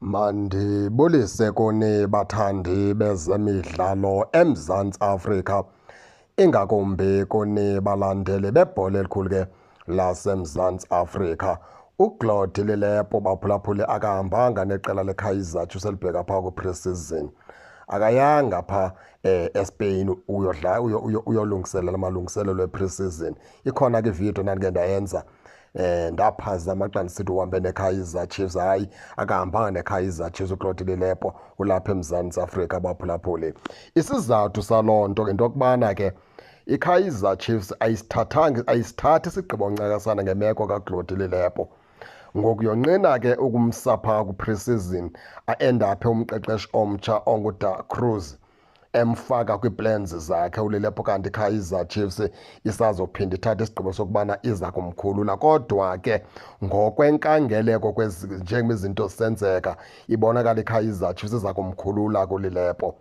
Mandibulise kuni bathandi bezemidlalo eMzantsi Afrika, ingakumbi kuni balandeli bebhola elikhulu ke laseMzantsi Afrika. uGlodi Lilepo baphulaphuli akahambanga neqela leKaizer Chiefs elibheka phaa kwi-pre-season. Akayanga phaa eSpain uyolungiselela amalungiselelo e-pre-season. Ikhona ke ividiyo ndandike ndayenza ndaphazama xa ndisithi uhambe neKaizer Chiefs. Hayi, akahambanga neKaizer Chiefs uGlodi Lilepo ulapha eMzantsi Afrika baphulaphuli. Isizathu saloo nto into yokubana ke iKaizer Chiefs ayisithathi isigqibo ncakasana ngemeko kaGlodi Lilepo. Ngoku yonqina ke ukumsa phaa kwi-pre-season aendaphe umqeqeshi omtsha onguDa Cruz emfaka kwiiplans zakhe uLilepo, kanti iKaizer Chiefs isazophinda ithatha isigqibo sokubana iza kumkhulula. Kodwa ke ngokwenkangeleko njengoba izinto zisenzeka ibonakala iKaizer Chiefs iza kumkhulula kuLilepo.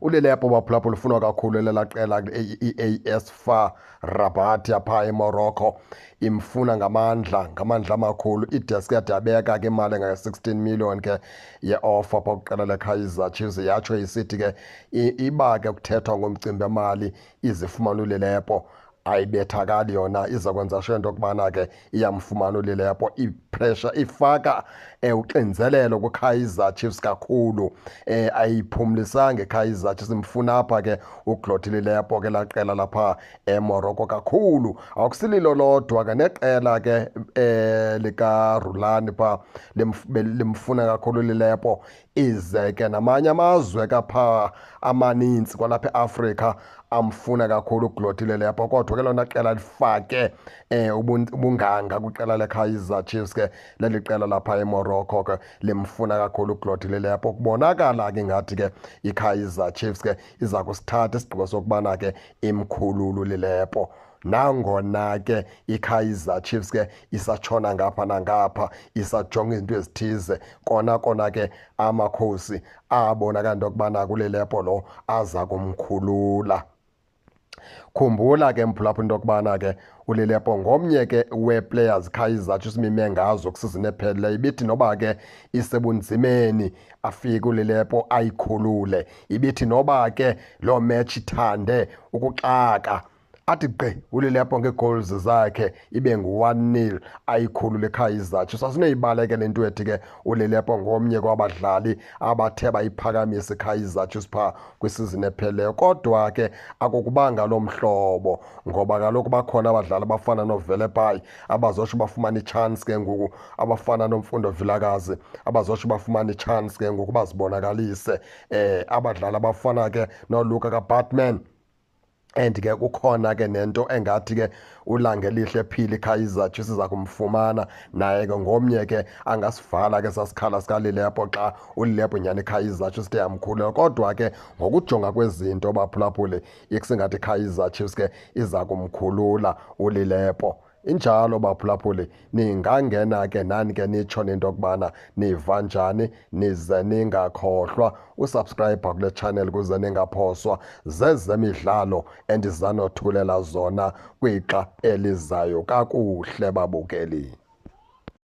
uLilepo baphulaphula ufunwa kakhulu lela qela i-AS FAR Rabat yapha eMorocco. Imfuna ngamandla amakhulu. Idesk yade yabeka ke imali enga-16 million ke ye-offer phaa kwiqela leKaizer Chiefs. Yatsho isithi ke iba ke kuthethwa ngomcimbi wemali izifumana uLilepo ayibethakali yona, iza kwenza sure into yokubana ke iyamfumana uLilepo. Ipressure ifaka uxinzelelo kwiKaizer Chiefs kakhulu. Ayiphumlisanga iKaizer Chiefs, imfuna apha ke uGlodi Lilepo ke laa qela lapha eMorocco kakhulu. Akusililo lodwa ke neqela ke likaRulani phaa limfuna kakhulu uLilepo. Ize ke namanye amazwe kaphaa amanintsi kwalapha eAfrika amfuna kakhulu uGlodi Lilepo. Kodwa ke lona qela lifake ubunganga kwiqela leKaizer Chiefs ke leli qela lapha eMorocco ke limfuna kakhulu uGlodi Lilepo. Kubonakala ke ngathi ke iKaizer Chiefs ke iza kusithatha isigqibo sokubana ke imkhululu uLilepo. Nangona ke iKaizer Chiefs ke isatshona ngapha nangapha, isajonga izinto ezithize, kona ke amakhosi abonakala into yokubana kuLilepo lo aza kumkhulula. Khumbula ke mphulaphula into yokubana ke uLilepo ngomnye ke wee-players Kaizer Chiefs mime ngazo kwisizini ephelileyo. Ibithi noba ke isebunzimeni afike uLilepo ayikhulule. Ibithi noba ke loo match ithande ukuxaka athi gqi uLilepo ngeegoals zakhe ibe ngu-1-0 ayikhulule iKaizer Chiefs. Asinoyibaleke le nto ethi ke uLilepo ngomnye kwabadlali abathe bayiphakamisa iKaizer Chiefs phaa kwisizini ephelileyo. Kodwa ke akukubanga lo mhlobo, ngoba kaloku bakhona abadlali abafana noVelepai abazotsho bafumane itshance ke ngoku, abafana noMfundo Vilakazi abazotsho bafumane itshance ke ngoku bazibonakalise. Abadlali abafana ke noLuka kaBatman. And ke kukhona ke nento engathi ke uLangelihle Phili iKaizer Chiefs iza kumfumana naye ke ngomnye ke angasivala ke sasikhala sikaLilepo xa uLilepo nyani iKaizer Chiefs yamkhulula. Kodwa ke ngokujonga kwezinto baphulaphuli ikusingathi iKaizer Chiefs ke iza kumkhulula uLilepo. Injalo baphulaphuli, ningangena ke nani ke nitsho nento yokubana niva njani, nize ningakhohlwa usubscribe kule channel kuze ningaphoswa zezemidlalo endizanothulela zona kwixa elizayo kakuhle babukeli.